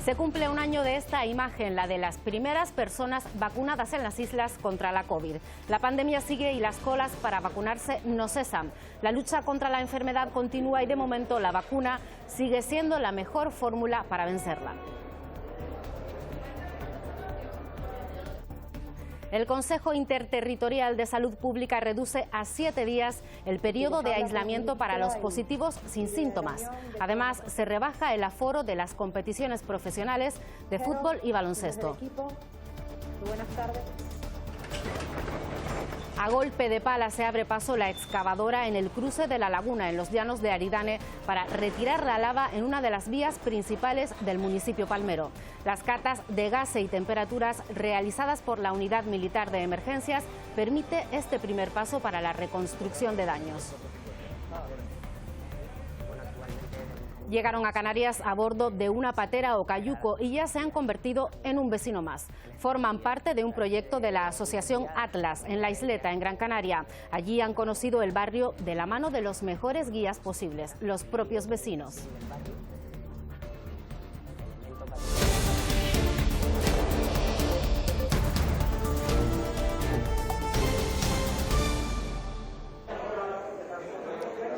Se cumple un año de esta imagen, la de las primeras personas vacunadas en las islas contra la COVID. La pandemia sigue y las colas para vacunarse no cesan. La lucha contra la enfermedad continúa y de momento la vacuna sigue siendo la mejor fórmula para vencerla. El Consejo Interterritorial de Salud Pública reduce a 7 días el periodo de aislamiento para los positivos sin síntomas. Además, se rebaja el aforo de las competiciones profesionales de fútbol y baloncesto. Buenas tardes. A golpe de pala se abre paso la excavadora en el cruce de la laguna, en los llanos de Aridane, para retirar la lava en una de las vías principales del municipio palmero. Las catas de gases y temperaturas realizadas por la Unidad Militar de Emergencias permite este primer paso para la reconstrucción de daños. Llegaron a Canarias a bordo de una patera o cayuco y ya se han convertido en un vecino más. Forman parte de un proyecto de la Asociación Atlas en la isleta, en Gran Canaria. Allí han conocido el barrio de la mano de los mejores guías posibles, los propios vecinos.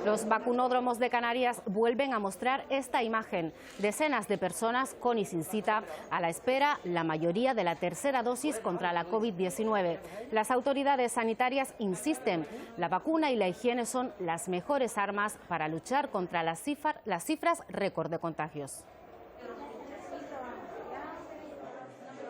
Los vacunódromos de Canarias vuelven a mostrar esta imagen. Decenas de personas con y sin cita, a la espera, la mayoría de la tercera dosis contra la COVID-19. Las autoridades sanitarias insisten, la vacuna y la higiene son las mejores armas para luchar contra las cifras récord de contagios.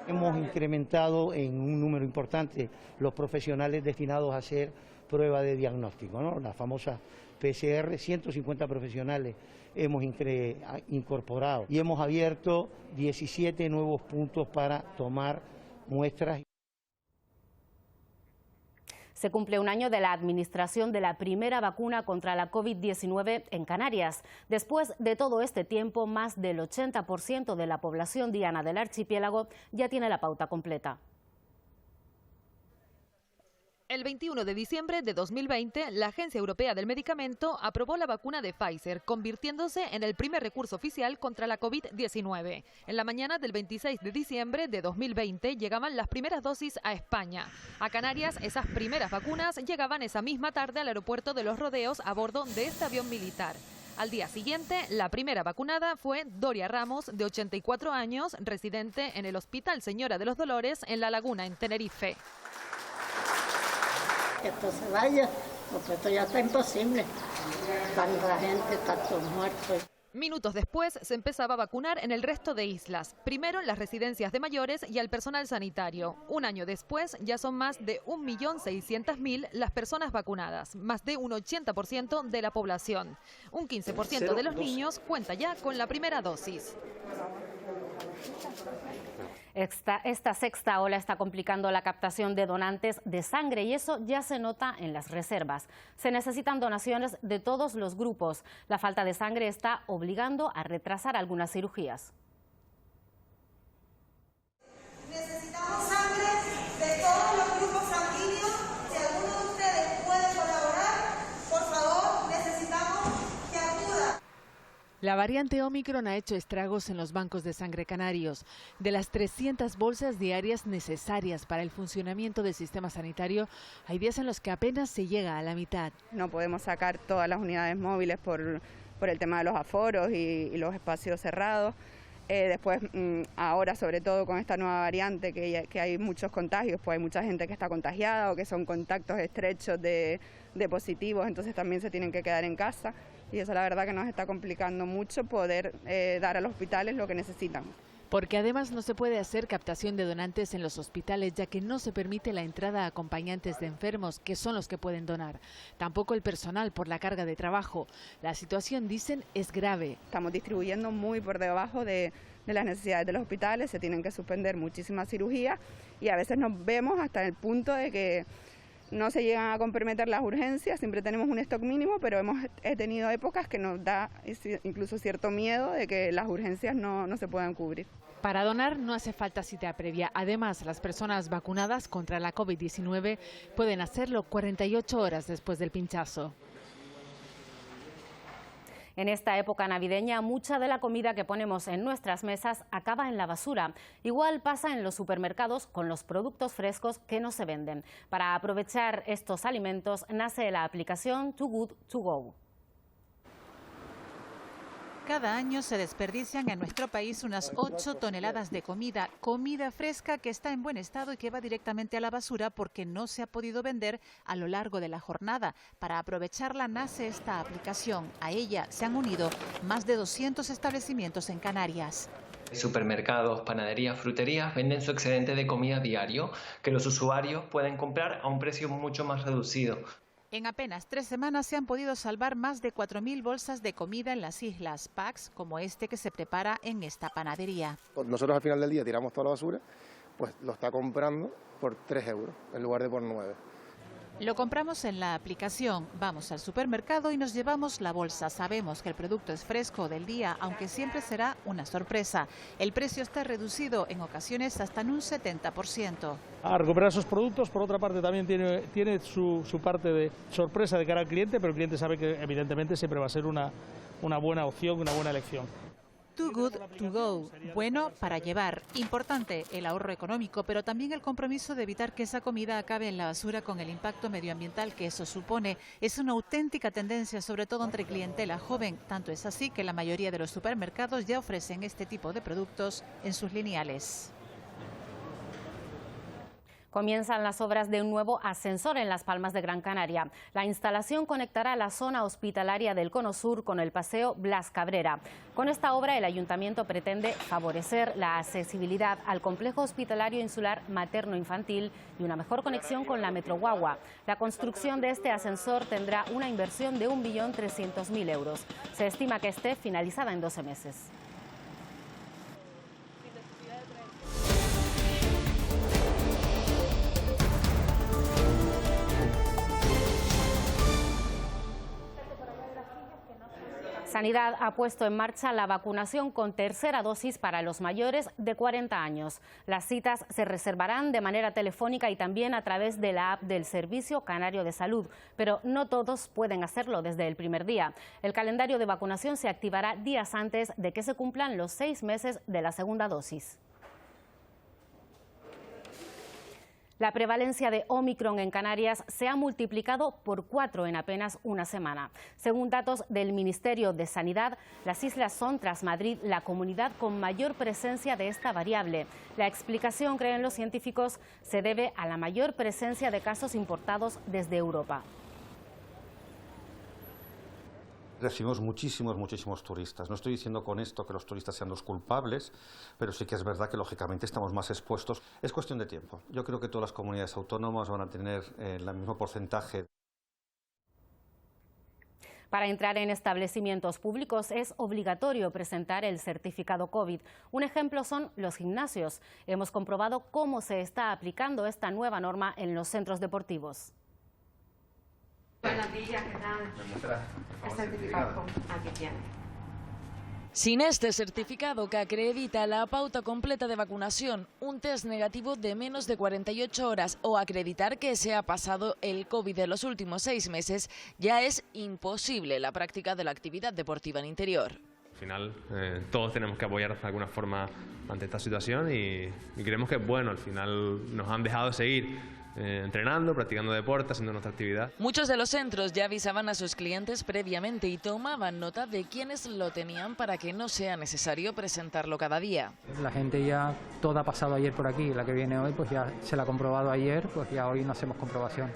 Hemos incrementado en un número importante los profesionales destinados a hacer prueba de diagnóstico, ¿no? La famosa PCR, 150 profesionales hemos incorporado y hemos abierto 17 nuevos puntos para tomar muestras. Se cumple un año de la administración de la primera vacuna contra la COVID-19 en Canarias. Después de todo este tiempo, más del 80% de la población diana del archipiélago ya tiene la pauta completa. El 21 de diciembre de 2020, la Agencia Europea del Medicamento aprobó la vacuna de Pfizer, convirtiéndose en el primer recurso oficial contra la COVID-19. En la mañana del 26 de diciembre de 2020 llegaban las primeras dosis a España. A Canarias, esas primeras vacunas llegaban esa misma tarde al aeropuerto de Los Rodeos a bordo de este avión militar. Al día siguiente, la primera vacunada fue Doria Ramos, de 84 años, residente en el Hospital Señora de los Dolores, en La Laguna, en Tenerife. Que esto se vaya, porque esto ya está imposible. Tanta gente, tantos muertos. Minutos después se empezaba a vacunar en el resto de islas, primero en las residencias de mayores y al personal sanitario. Un año después ya son más de 1.600.000 las personas vacunadas, más de un 80% de la población. Un 15% de los niños cuenta ya con la primera dosis. Esta sexta ola está complicando la captación de donantes de sangre y eso ya se nota en las reservas. Se necesitan donaciones de todos los grupos. La falta de sangre está obligando a retrasar algunas cirugías. Necesitamos sangre de todos los grupos sanguíneos. Si alguno de ustedes puede colaborar, por favor, necesitamos que acuda. La variante Omicron ha hecho estragos en los bancos de sangre canarios. De las 300 bolsas diarias necesarias para el funcionamiento del sistema sanitario, hay días en los que apenas se llega a la mitad. No podemos sacar todas las unidades móviles por el tema de los aforos y los espacios cerrados. Después, ahora sobre todo con esta nueva variante que hay muchos contagios, pues hay mucha gente que está contagiada o que son contactos estrechos de positivos, entonces también se tienen que quedar en casa. Y eso la verdad que nos está complicando mucho poder dar a los hospitales lo que necesitan. Porque además no se puede hacer captación de donantes en los hospitales, ya que no se permite la entrada a acompañantes de enfermos, que son los que pueden donar. Tampoco el personal por la carga de trabajo. La situación, dicen, es grave. Estamos distribuyendo muy por debajo de las necesidades de los hospitales, se tienen que suspender muchísimas cirugías y a veces nos vemos hasta el punto de que no se llegan a comprometer las urgencias, siempre tenemos un stock mínimo, pero he tenido épocas que nos da incluso cierto miedo de que las urgencias no se puedan cubrir. Para donar no hace falta cita previa. Además, las personas vacunadas contra la COVID-19 pueden hacerlo 48 horas después del pinchazo. En esta época navideña, mucha de la comida que ponemos en nuestras mesas acaba en la basura. Igual pasa en los supermercados con los productos frescos que no se venden. Para aprovechar estos alimentos nace la aplicación Too Good To Go. Cada año se desperdician en nuestro país unas 8 toneladas de comida fresca que está en buen estado y que va directamente a la basura porque no se ha podido vender a lo largo de la jornada. Para aprovecharla nace esta aplicación. A ella se han unido más de 200 establecimientos en Canarias. Supermercados, panaderías, fruterías venden su excedente de comida diario que los usuarios pueden comprar a un precio mucho más reducido. En apenas 3 semanas se han podido salvar más de 4.000 bolsas de comida en las islas, packs como este que se prepara en esta panadería. Nosotros al final del día tiramos toda la basura, pues lo está comprando por 3 euros en lugar de por 9. Lo compramos en la aplicación, vamos al supermercado y nos llevamos la bolsa. Sabemos que el producto es fresco del día, aunque siempre será una sorpresa. El precio está reducido en ocasiones hasta en un 70%. A recuperar esos productos, por otra parte también tiene su parte de sorpresa de cara al cliente, pero el cliente sabe que evidentemente siempre va a ser una buena opción, una buena elección. Too Good To Go, bueno para llevar. Importante el ahorro económico, pero también el compromiso de evitar que esa comida acabe en la basura con el impacto medioambiental que eso supone. Es una auténtica tendencia, sobre todo entre clientela joven. Tanto es así que la mayoría de los supermercados ya ofrecen este tipo de productos en sus lineales. Comienzan las obras de un nuevo ascensor en Las Palmas de Gran Canaria. La instalación conectará la zona hospitalaria del Cono Sur con el Paseo Blas Cabrera. Con esta obra, el ayuntamiento pretende favorecer la accesibilidad al complejo hospitalario insular materno-infantil y una mejor conexión con la Metro Guagua. La construcción de este ascensor tendrá una inversión de 1.300.000 euros. Se estima que esté finalizada en 12 meses. Sanidad ha puesto en marcha la vacunación con tercera dosis para los mayores de 40 años. Las citas se reservarán de manera telefónica y también a través de la app del Servicio Canario de Salud, pero no todos pueden hacerlo desde el primer día. El calendario de vacunación se activará días antes de que se cumplan los 6 meses de la segunda dosis. La prevalencia de Omicron en Canarias se ha multiplicado por 4 en apenas una semana. Según datos del Ministerio de Sanidad, las islas son, tras Madrid, la comunidad con mayor presencia de esta variable. La explicación, creen los científicos, se debe a la mayor presencia de casos importados desde Europa. Recibimos muchísimos turistas. No estoy diciendo con esto que los turistas sean los culpables, pero sí que es verdad que lógicamente estamos más expuestos. Es cuestión de tiempo. Yo creo que todas las comunidades autónomas van a tener el mismo porcentaje. Para entrar en establecimientos públicos es obligatorio presentar el certificado COVID. Un ejemplo son los gimnasios. Hemos comprobado cómo se está aplicando esta nueva norma en los centros deportivos. Buenos días, ¿qué tal? El certificado, aquí tiene. Sin este certificado que acredita la pauta completa de vacunación, un test negativo de menos de 48 horas o acreditar que se ha pasado el COVID de los últimos 6 meses, ya es imposible la práctica de la actividad deportiva en interior. Al final todos tenemos que apoyarnos de alguna forma ante esta situación y creemos que es bueno. Al final nos han dejado seguir entrenando, practicando deporte, haciendo nuestra actividad. Muchos de los centros ya avisaban a sus clientes previamente y tomaban nota de quiénes lo tenían para que no sea necesario presentarlo cada día. La gente ya, todo ha pasado ayer por aquí, la que viene hoy pues ya se la ha comprobado ayer, pues ya hoy no hacemos comprobación.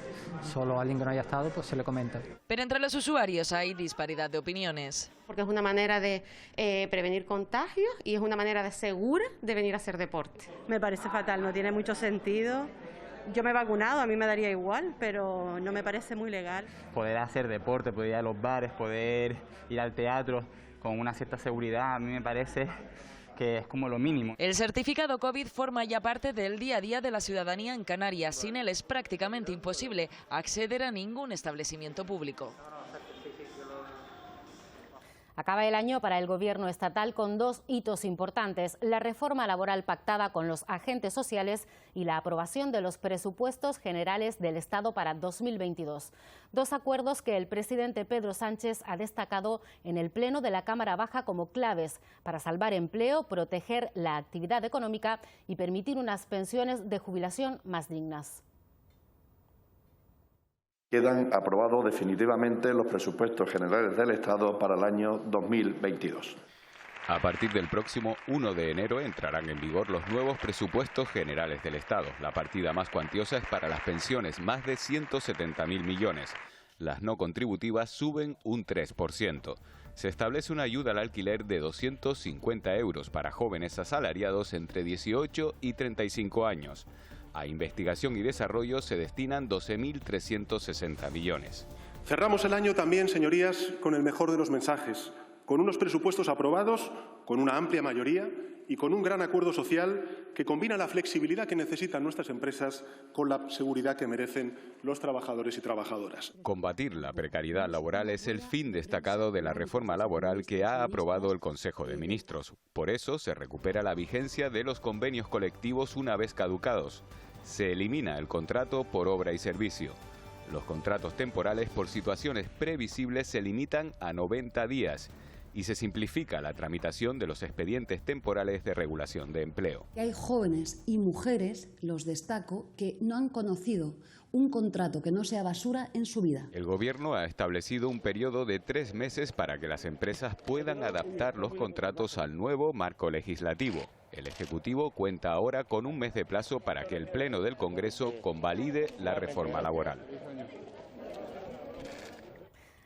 Solo a alguien que no haya estado pues se le comenta. Pero entre los usuarios hay disparidad de opiniones. Porque es una manera de prevenir contagios y es una manera de segura de venir a hacer deporte. Me parece fatal, no tiene mucho sentido. Yo me he vacunado, a mí me daría igual, pero no me parece muy legal. Poder hacer deporte, poder ir a los bares, poder ir al teatro con una cierta seguridad, a mí me parece que es como lo mínimo. El certificado COVID forma ya parte del día a día de la ciudadanía en Canarias. Sin él es prácticamente imposible acceder a ningún establecimiento público. Acaba el año para el Gobierno estatal con dos hitos importantes: la reforma laboral pactada con los agentes sociales y la aprobación de los presupuestos generales del Estado para 2022. Dos acuerdos que el presidente Pedro Sánchez ha destacado en el Pleno de la Cámara Baja como claves para salvar empleo, proteger la actividad económica y permitir unas pensiones de jubilación más dignas. Quedan aprobados definitivamente los presupuestos generales del Estado para el año 2022. A partir del próximo 1 de enero entrarán en vigor los nuevos presupuestos generales del Estado. La partida más cuantiosa es para las pensiones, más de 170.000 millones. Las no contributivas suben un 3%. Se establece una ayuda al alquiler de 250 euros para jóvenes asalariados entre 18 y 35 años. A investigación y desarrollo se destinan 12.360 millones. Cerramos el año también, señorías, con el mejor de los mensajes, con unos presupuestos aprobados, con una amplia mayoría y con un gran acuerdo social que combina la flexibilidad que necesitan nuestras empresas con la seguridad que merecen los trabajadores y trabajadoras. Combatir la precariedad laboral es el fin destacado de la reforma laboral que ha aprobado el Consejo de Ministros. Por eso se recupera la vigencia de los convenios colectivos una vez caducados. Se elimina el contrato por obra y servicio. Los contratos temporales por situaciones previsibles se limitan a 90 días y se simplifica la tramitación de los expedientes temporales de regulación de empleo. Hay jóvenes y mujeres, los destaco, que no han conocido un contrato que no sea basura en su vida. El Gobierno ha establecido un periodo de 3 meses para que las empresas puedan adaptar los contratos al nuevo marco legislativo. El Ejecutivo cuenta ahora con un mes de plazo para que el Pleno del Congreso convalide la reforma laboral.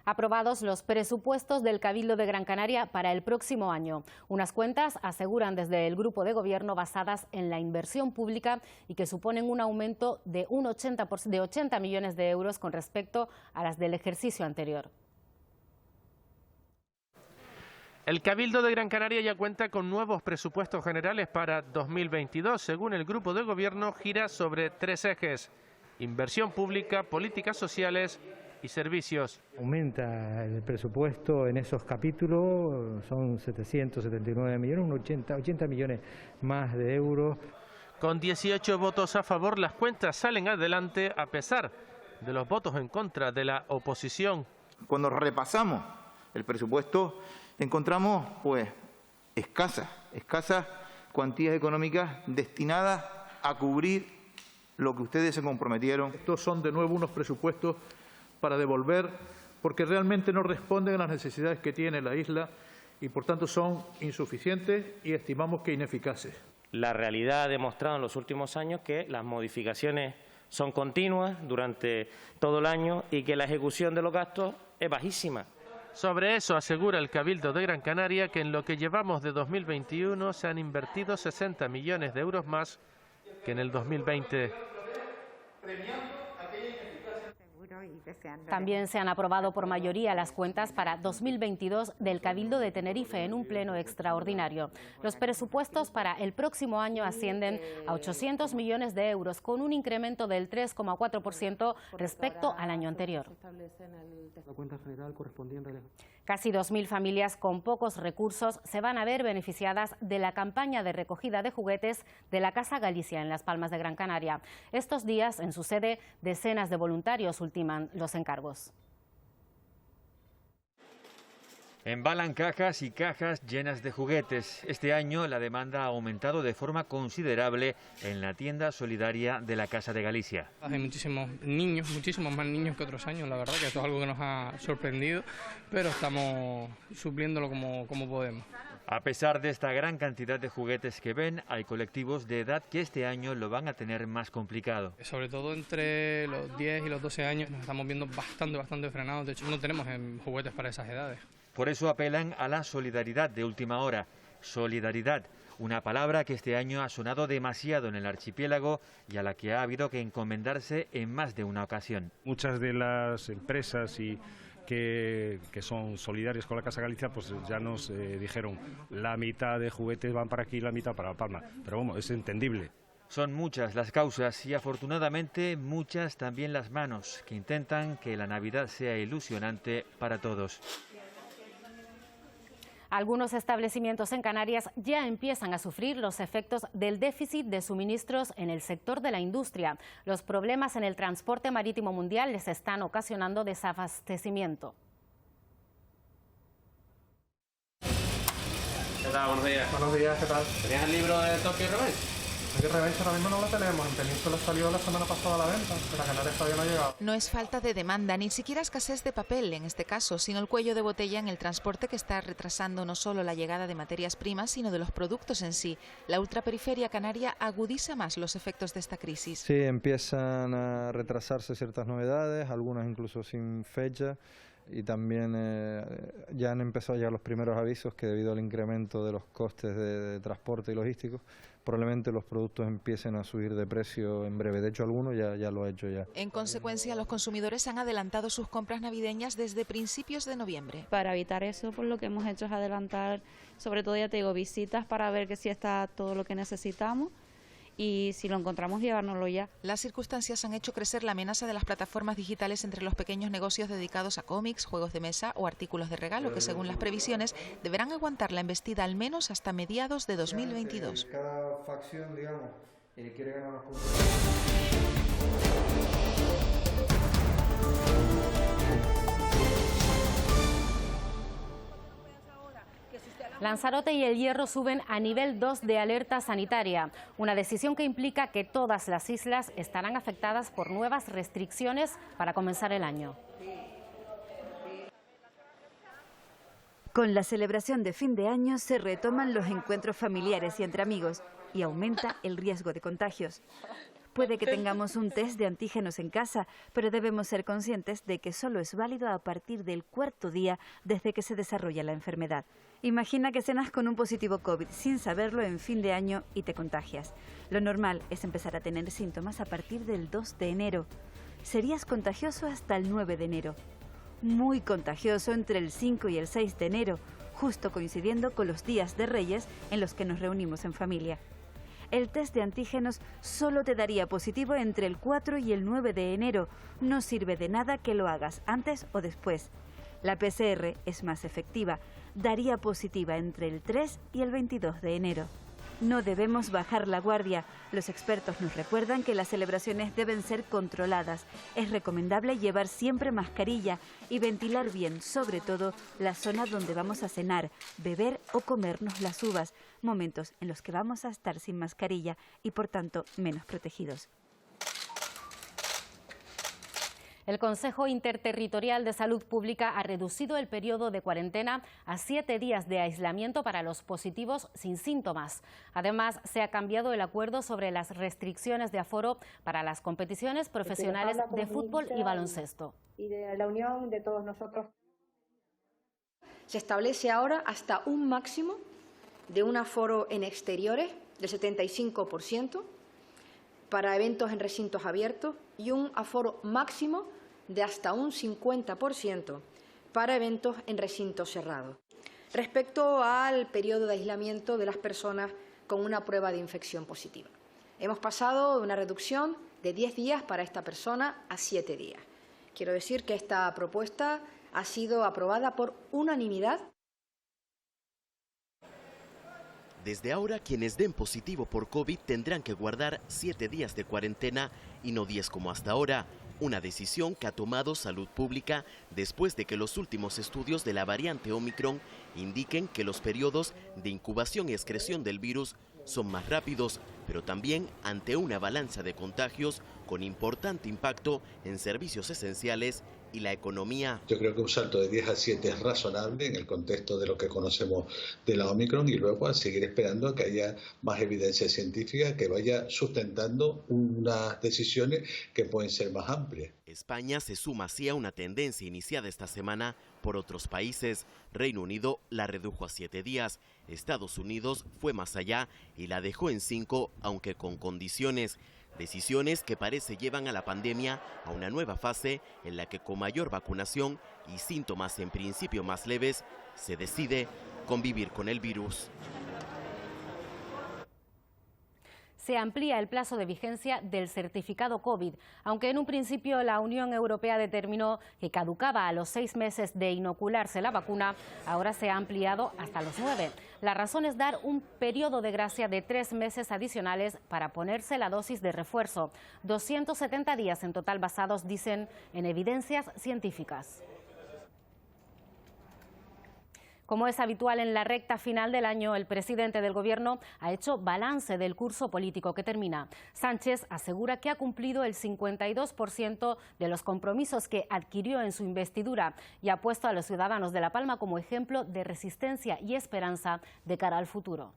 Aprobados los presupuestos del Cabildo de Gran Canaria para el próximo año. Unas cuentas, aseguran desde el Grupo de Gobierno, basadas en la inversión pública y que suponen un aumento de 80 millones de euros con respecto a las del ejercicio anterior. El Cabildo de Gran Canaria ya cuenta con nuevos presupuestos generales para 2022. Según el Grupo de Gobierno, gira sobre 3 ejes: inversión pública, políticas sociales y servicios. Aumenta el presupuesto en esos capítulos, son 779 millones, 80 millones más de euros. Con 18 votos a favor, las cuentas salen adelante a pesar de los votos en contra de la oposición. Cuando repasamos el presupuesto, encontramos pues escasas cuantías económicas destinadas a cubrir lo que ustedes se comprometieron. Estos son de nuevo unos presupuestos para devolver, porque realmente no responden a las necesidades que tiene la isla y por tanto son insuficientes y estimamos que ineficaces. La realidad ha demostrado en los últimos años que las modificaciones son continuas durante todo el año y que la ejecución de los gastos es bajísima. Sobre eso asegura el Cabildo de Gran Canaria que en lo que llevamos de 2021 se han invertido 60 millones de euros más que en el 2020. También se han aprobado por mayoría las cuentas para 2022 del Cabildo de Tenerife en un pleno extraordinario. Los presupuestos para el próximo año ascienden a 800 millones de euros, con un incremento del 3,4% respecto al año anterior. Casi 2.000 familias con pocos recursos se van a ver beneficiadas de la campaña de recogida de juguetes de la Casa Galicia en Las Palmas de Gran Canaria. Estos días, en su sede, decenas de voluntarios ultiman los encargos. Embalan cajas y cajas llenas de juguetes. Este año la demanda ha aumentado de forma considerable en la tienda solidaria de la Casa de Galicia. Hay muchísimos niños, muchísimos más niños que otros años, la verdad que esto es algo que nos ha sorprendido, pero estamos supliéndolo como podemos. A pesar de esta gran cantidad de juguetes que ven, hay colectivos de edad que este año lo van a tener más complicado. Sobre todo entre los 10 y los 12 años nos estamos viendo bastante frenados, de hecho no tenemos juguetes para esas edades. Por eso apelan a la solidaridad de última hora. Solidaridad, una palabra que este año ha sonado demasiado en el archipiélago y a la que ha habido que encomendarse en más de una ocasión. Muchas de las empresas que son solidarias con la Casa Galicia, pues ya nos dijeron la mitad de juguetes van para aquí y la mitad para La Palma. Pero bueno, es entendible. Son muchas las causas y afortunadamente muchas también las manos que intentan que la Navidad sea ilusionante para todos. Algunos establecimientos en Canarias ya empiezan a sufrir los efectos del déficit de suministros en el sector de la industria. Los problemas en el transporte marítimo mundial les están ocasionando desabastecimiento. ¿Qué tal? Buenos días. Buenos días, ¿qué tal? ¿Tenías el libro de Tokyo Revenge? Tokyo Revenge ahora mismo no lo tenemos. En Península salió la semana pasada a la venta, pero a Canarias todavía no ha llegado. No es falta de demanda, ni siquiera escasez de papel en este caso, sino el cuello de botella en el transporte que está retrasando no solo la llegada de materias primas, sino de los productos en sí. La ultraperiferia canaria agudiza más los efectos de esta crisis. Sí, empiezan a retrasarse ciertas novedades, algunas incluso sin fecha. Y también ya han empezado a llegar los primeros avisos que debido al incremento de los costes de transporte y logísticos, probablemente los productos empiecen a subir de precio en breve. De hecho, algunos ya lo ha hecho ya. En consecuencia, los consumidores han adelantado sus compras navideñas desde principios de noviembre. Para evitar eso, pues lo que hemos hecho es adelantar, sobre todo, ya te digo, visitas para ver que si está todo lo que necesitamos. Y si lo encontramos, llevárnoslo ya. Las circunstancias han hecho crecer la amenaza de las plataformas digitales entre los pequeños negocios dedicados a cómics, juegos de mesa o artículos de regalo que, según las previsiones, deberán aguantar la embestida al menos hasta mediados de 2022. Cada facción, digamos, quiere ganar los puntos. Lanzarote y El Hierro suben a nivel 2 de alerta sanitaria, una decisión que implica que todas las islas estarán afectadas por nuevas restricciones para comenzar el año. Con la celebración de fin de año se retoman los encuentros familiares y entre amigos y aumenta el riesgo de contagios. Puede que tengamos un test de antígenos en casa, pero debemos ser conscientes de que solo es válido a partir del 4.º día desde que se desarrolla la enfermedad. Imagina que cenas con un positivo COVID sin saberlo en fin de año y te contagias. Lo normal es empezar a tener síntomas a partir del 2 de enero. Serías contagioso hasta el 9 de enero. Muy contagioso entre el 5 y el 6 de enero, justo coincidiendo con los días de Reyes en los que nos reunimos en familia. El test de antígenos solo te daría positivo entre el 4 y el 9 de enero. No sirve de nada que lo hagas antes o después. La PCR es más efectiva. Daría positiva entre el 3 y el 22 de enero. No debemos bajar la guardia. Los expertos nos recuerdan que las celebraciones deben ser controladas. Es recomendable llevar siempre mascarilla y ventilar bien, sobre todo, la zona donde vamos a cenar, beber o comernos las uvas, momentos en los que vamos a estar sin mascarilla y, por tanto, menos protegidos. El Consejo Interterritorial de Salud Pública ha reducido el periodo de cuarentena a 7 días de aislamiento para los positivos sin síntomas. Además, se ha cambiado el acuerdo sobre las restricciones de aforo para las competiciones profesionales de fútbol y baloncesto. Y de la unión de todos nosotros. Se establece ahora hasta un máximo de un aforo en exteriores del 75% para eventos en recintos abiertos y un aforo máximo de hasta un 50% para eventos en recintos cerrados. Respecto al periodo de aislamiento de las personas con una prueba de infección positiva, hemos pasado de una reducción de 10 días para esta persona a 7 días. Quiero decir que esta propuesta ha sido aprobada por unanimidad. Desde ahora, quienes den positivo por COVID tendrán que guardar 7 días de cuarentena y no 10 como hasta ahora. Una decisión que ha tomado Salud Pública después de que los últimos estudios de la variante Omicron indiquen que los periodos de incubación y excreción del virus son más rápidos, pero también ante una avalancha de contagios con importante impacto en servicios esenciales y la economía. Yo creo que un salto de 10 a 7 es razonable en el contexto de lo que conocemos de la Omicron y luego a seguir esperando a que haya más evidencia científica que vaya sustentando unas decisiones que pueden ser más amplias. España se suma así a una tendencia iniciada esta semana por otros países. Reino Unido la redujo a 7 días, Estados Unidos fue más allá y la dejó en 5, aunque con condiciones. Decisiones que parece llevan a la pandemia a una nueva fase en la que con mayor vacunación y síntomas en principio más leves se decide convivir con el virus. se amplía el plazo de vigencia del certificado COVID. Aunque en un principio la Unión Europea determinó que caducaba a los 6 meses de inocularse la vacuna, ahora se ha ampliado hasta los 9. La razón es dar un periodo de gracia de 3 meses adicionales para ponerse la dosis de refuerzo. 270 días en total basados, dicen, en evidencias científicas. Como es habitual en la recta final del año, el presidente del Gobierno ha hecho balance del curso político que termina. Sánchez asegura que ha cumplido el 52% de los compromisos que adquirió en su investidura y ha puesto a los ciudadanos de La Palma como ejemplo de resistencia y esperanza de cara al futuro.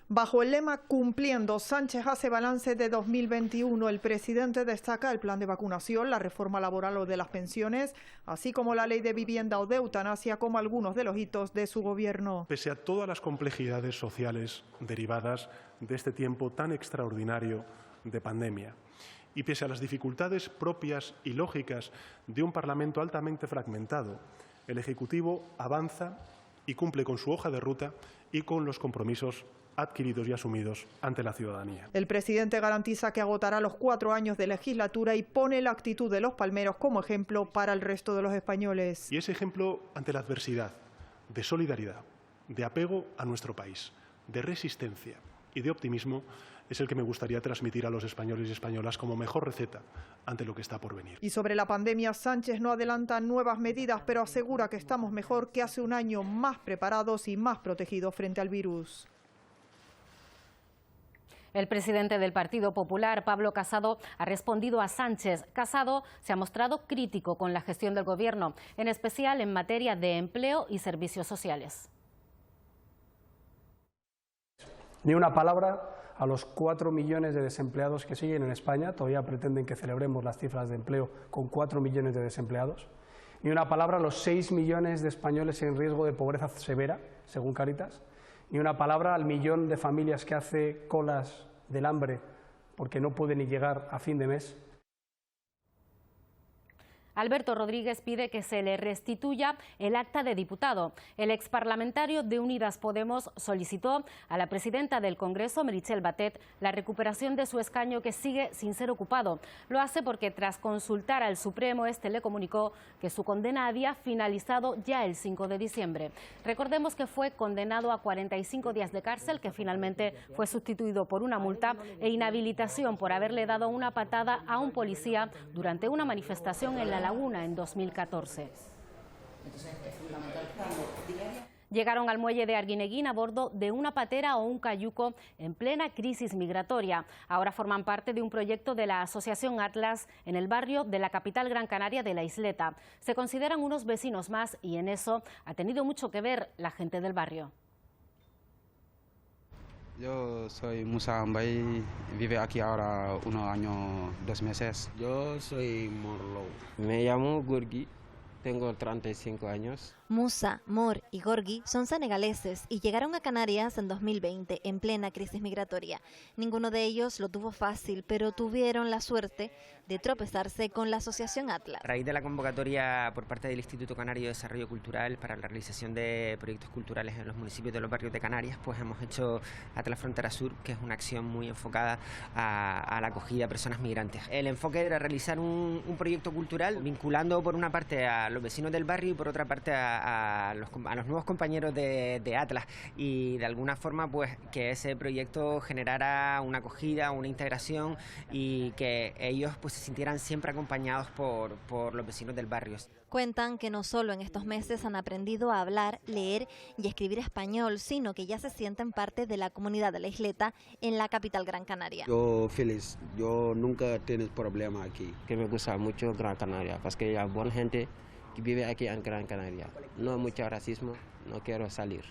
Bajo el lema Cumpliendo, Sánchez hace balance de 2021. El presidente destaca el plan de vacunación, la reforma laboral o de las pensiones, así como la ley de vivienda o de eutanasia, como algunos de los hitos de su gobierno. Pese a todas las complejidades sociales derivadas de este tiempo tan extraordinario de pandemia y pese a las dificultades propias y lógicas de un Parlamento altamente fragmentado, el Ejecutivo avanza y cumple con su hoja de ruta y con los compromisos adquiridos y asumidos ante la ciudadanía. El presidente garantiza que agotará los 4 años de legislatura y pone la actitud de los palmeros como ejemplo para el resto de los españoles. Y ese ejemplo ante la adversidad, de solidaridad, de apego a nuestro país, de resistencia y de optimismo es el que me gustaría transmitir a los españoles y españolas como mejor receta ante lo que está por venir. Y sobre la pandemia, Sánchez no adelanta nuevas medidas, pero asegura que estamos mejor que hace un año, más preparados y más protegidos frente al virus. El presidente del Partido Popular, Pablo Casado, ha respondido a Sánchez. Casado se ha mostrado crítico con la gestión del Gobierno, en especial en materia de empleo y servicios sociales. Ni una palabra a los 4 millones de desempleados que siguen en España. Todavía pretenden que celebremos las cifras de empleo con 4 millones de desempleados. Ni una palabra a los 6 millones de españoles en riesgo de pobreza severa, según Cáritas. Ni una palabra al millón de familias que hace colas del hambre porque no puede ni llegar a fin de mes. Alberto Rodríguez pide que se le restituya el acta de diputado. El exparlamentario de Unidas Podemos solicitó a la presidenta del Congreso, Meritxell Batet, la recuperación de su escaño que sigue sin ser ocupado. Lo hace porque tras consultar al Supremo, este le comunicó que su condena había finalizado ya el 5 de diciembre. Recordemos que fue condenado a 45 días de cárcel, que finalmente fue sustituido por una multa e inhabilitación por haberle dado una patada a un policía durante una manifestación en La Laguna en 2014. Llegaron al muelle de Arguineguín a bordo de una patera o un cayuco en plena crisis migratoria. Ahora forman parte de un proyecto de la Asociación Atlas en el barrio de la capital Gran Canaria de La Isleta. Se consideran unos vecinos más y en eso ha tenido mucho que ver la gente del barrio. Yo soy Musa Ambay, vive aquí ahora 1 año, 2 meses. Yo soy Morlo. Me llamo Gurgi, tengo 35 años. Musa, Mor y Gorgi son senegaleses y llegaron a Canarias en 2020 en plena crisis migratoria. Ninguno de ellos lo tuvo fácil, pero tuvieron la suerte de tropezarse con la Asociación Atlas. A raíz de la convocatoria por parte del Instituto Canario de Desarrollo Cultural para la realización de proyectos culturales en los municipios de los barrios de Canarias, pues hemos hecho Atlas Frontera Sur, que es una acción muy enfocada a la acogida de personas migrantes. El enfoque era realizar un proyecto cultural vinculando por una parte a los vecinos del barrio y por otra parte a los nuevos compañeros de Atlas, y de alguna forma pues que ese proyecto generara una acogida, una integración y que ellos pues se sintieran siempre acompañados por los vecinos del barrio. Cuentan que no solo en estos meses han aprendido a hablar, leer y escribir español, sino que ya se sienten parte de la comunidad de La Isleta en la capital Gran Canaria. Yo feliz, yo nunca tengo problema aquí. Que me gusta mucho Gran Canaria, porque hay buena gente que vive aquí en Gran Canaria. No hay mucho racismo, no quiero salir.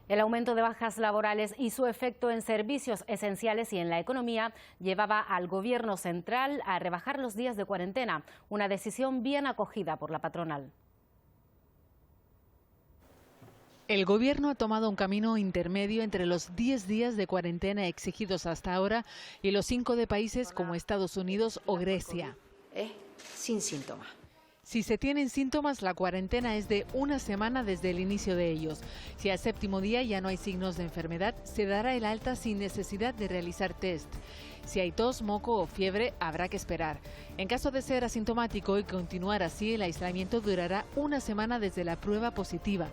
El aumento de bajas laborales y su efecto en servicios esenciales y en la economía llevaba al Gobierno central a rebajar los días de cuarentena, una decisión bien acogida por la patronal. El Gobierno ha tomado un camino intermedio entre los 10 días de cuarentena exigidos hasta ahora y los 5 de países como Estados Unidos o Grecia. Sin síntomas. Si se tienen síntomas, la cuarentena es de 1 semana desde el inicio de ellos. Si al 7º día ya no hay signos de enfermedad, se dará el alta sin necesidad de realizar test. Si hay tos, moco o fiebre, habrá que esperar. En caso de ser asintomático y continuar así, el aislamiento durará 1 semana desde la prueba positiva.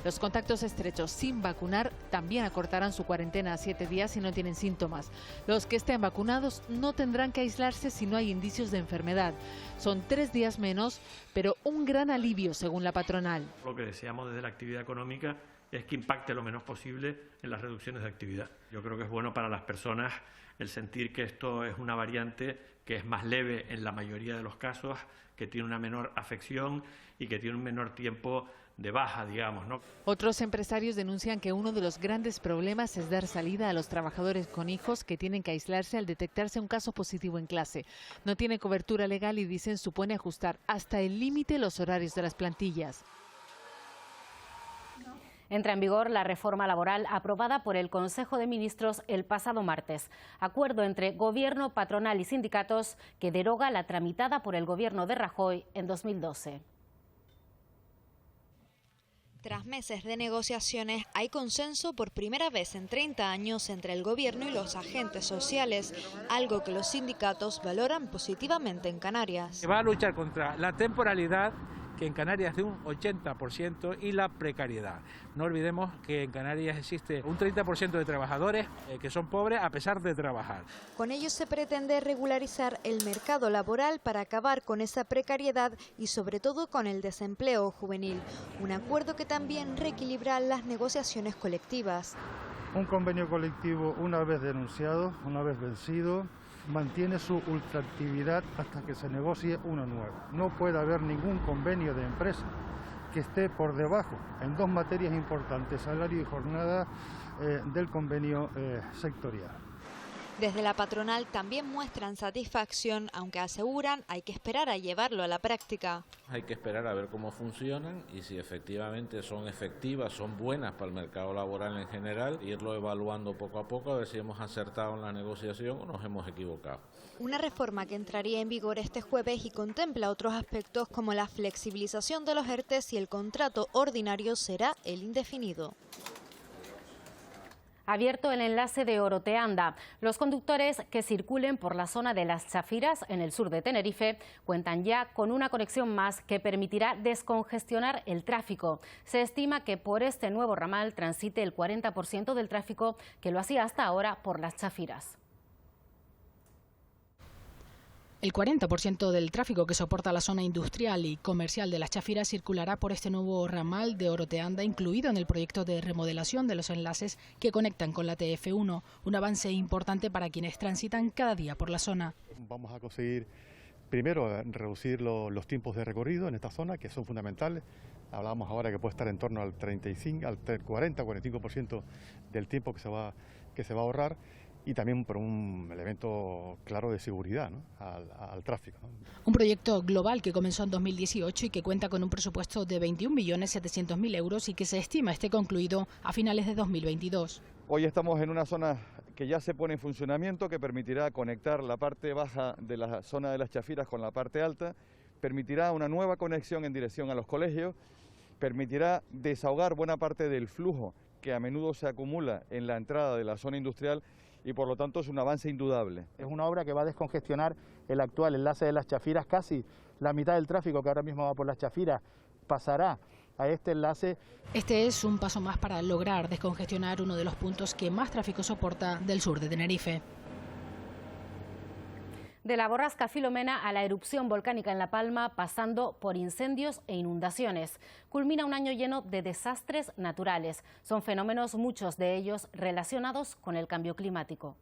Los contactos estrechos sin vacunar también acortarán su cuarentena a 7 días si no tienen síntomas. Los que estén vacunados no tendrán que aislarse si no hay indicios de enfermedad. Son 3 días menos, pero un gran alivio según la patronal. Lo que deseamos desde la actividad económica es que impacte lo menos posible en las reducciones de actividad. Yo creo que es bueno para las personas el sentir que esto es una variante que es más leve en la mayoría de los casos, que tiene una menor afección y que tiene un menor tiempo de baja, digamos, ¿no? Otros empresarios denuncian que uno de los grandes problemas es dar salida a los trabajadores con hijos que tienen que aislarse al detectarse un caso positivo en clase. No tiene cobertura legal y dicen supone ajustar hasta el límite los horarios de las plantillas. Entra en vigor la reforma laboral aprobada por el Consejo de Ministros el pasado martes. Acuerdo entre Gobierno, patronal y sindicatos que deroga la tramitada por el Gobierno de Rajoy en 2012. Tras meses de negociaciones, hay consenso por primera vez en 30 años entre el Gobierno y los agentes sociales, algo que los sindicatos valoran positivamente en Canarias. Va a luchar contra la temporalidad, que en Canarias es de un 80%, y la precariedad. No olvidemos que en Canarias existe un 30% de trabajadores que son pobres a pesar de trabajar. Con ello se pretende regularizar el mercado laboral para acabar con esa precariedad y sobre todo con el desempleo juvenil. Un acuerdo que también reequilibra las negociaciones colectivas. Un convenio colectivo, una vez denunciado, una vez vencido, mantiene su ultraactividad hasta que se negocie uno nuevo. No puede haber ningún convenio de empresa que esté por debajo en 2 materias importantes, salario y jornada, del convenio sectorial. Desde la patronal también muestran satisfacción, aunque aseguran hay que esperar a llevarlo a la práctica. Hay que esperar a ver cómo funcionan y si efectivamente son efectivas, son buenas para el mercado laboral en general, irlo evaluando poco a poco a ver si hemos acertado en la negociación o nos hemos equivocado. Una reforma que entraría en vigor este jueves y contempla otros aspectos como la flexibilización de los ERTEs y el contrato ordinario será el indefinido. Abierto el enlace de Oroteanda. Los conductores que circulen por la zona de Las Chafiras, en el sur de Tenerife, cuentan ya con una conexión más que permitirá descongestionar el tráfico. Se estima que por este nuevo ramal transite el 40% del tráfico que lo hacía hasta ahora por Las Chafiras. El 40% del tráfico que soporta la zona industrial y comercial de Las Chafiras circulará por este nuevo ramal de Oroteanda, incluido en el proyecto de remodelación de los enlaces que conectan con la TF1, un avance importante para quienes transitan cada día por la zona. Vamos a conseguir, primero, reducir los tiempos de recorrido en esta zona, que son fundamentales. Hablábamos ahora que puede estar en torno al 40-45% del tiempo que se va a ahorrar. Y también por un elemento claro de seguridad, ¿no?, al tráfico, ¿no? Un proyecto global que comenzó en 2018 y que cuenta con un presupuesto de 21.700.000 euros y que se estima esté concluido a finales de 2022. Hoy estamos en una zona que ya se pone en funcionamiento, que permitirá conectar la parte baja de la zona de Las Chafiras con la parte alta, permitirá una nueva conexión en dirección a los colegios, permitirá desahogar buena parte del flujo que a menudo se acumula en la entrada de la zona industrial, y por lo tanto es un avance indudable. Es una obra que va a descongestionar el actual enlace de Las Chafiras. Casi la mitad del tráfico que ahora mismo va por Las Chafiras pasará a este enlace. Este es un paso más para lograr descongestionar uno de los puntos que más tráfico soporta del sur de Tenerife. De la borrasca Filomena a la erupción volcánica en La Palma, pasando por incendios e inundaciones. Culmina un año lleno de desastres naturales. Son fenómenos, muchos de ellos relacionados con el cambio climático.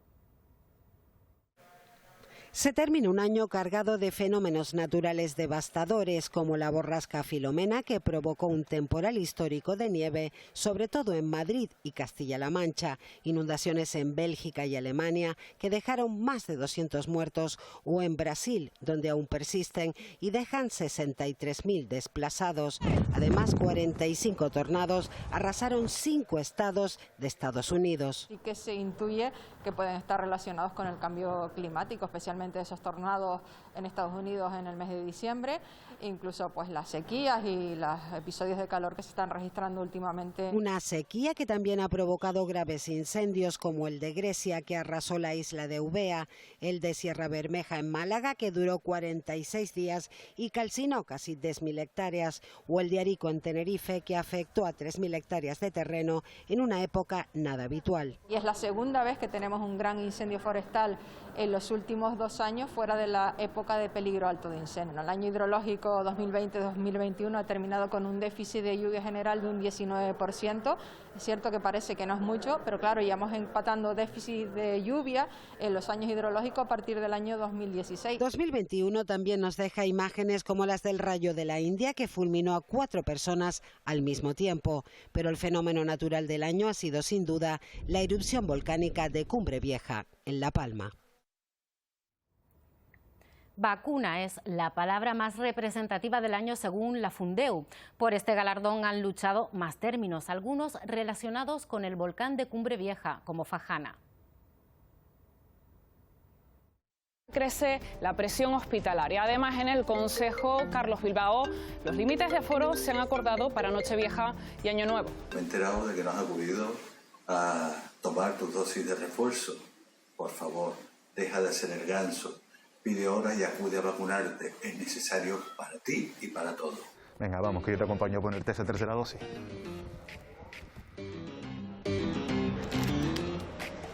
Se termina un año cargado de fenómenos naturales devastadores como la borrasca Filomena, que provocó un temporal histórico de nieve, sobre todo en Madrid y Castilla-La Mancha, inundaciones en Bélgica y Alemania que dejaron más de 200 muertos, o en Brasil, donde aún persisten y dejan 63.000 desplazados. Además, 45 tornados arrasaron 5 estados de Estados Unidos. Y que se intuye que pueden estar relacionados con el cambio climático, especialmente esos tornados en Estados Unidos en el mes de diciembre, incluso pues las sequías y los episodios de calor que se están registrando últimamente. Una sequía que también ha provocado graves incendios como el de Grecia, que arrasó la isla de Eubea, el de Sierra Bermeja en Málaga, que duró 46 días y calcinó casi 10.000 hectáreas, o el de Arico en Tenerife, que afectó a 3.000 hectáreas de terreno en una época nada habitual. Y es la segunda vez que tenemos un gran incendio forestal en los últimos 2 años fuera de la época de peligro alto de incendio. El año hidrológico 2020-2021 ha terminado con un déficit de lluvia general de un 19%. Es cierto que parece que no es mucho, pero claro, íbamos empatando déficit de lluvia en los años hidrológicos a partir del año 2016. 2021 también nos deja imágenes como las del rayo de la India, que fulminó a 4 personas al mismo tiempo. Pero el fenómeno natural del año ha sido sin duda la erupción volcánica de Cumbre Vieja, en La Palma. Vacuna es la palabra más representativa del año según la Fundeu. Por este galardón han luchado más términos, algunos relacionados con el volcán de Cumbre Vieja, como Fajana. Crece la presión hospitalaria. Además, en el Consejo Carlos Bilbao, los límites de aforo se han acordado para Nochevieja y Año Nuevo. Me he enterado de que no has acudido a tomar tu dosis de refuerzo. Por favor, deja de ser el ganso. Pide hora y acude a vacunarte. Es necesario para ti y para todos. Venga, vamos, que yo te acompaño a ponerte esa tercera dosis.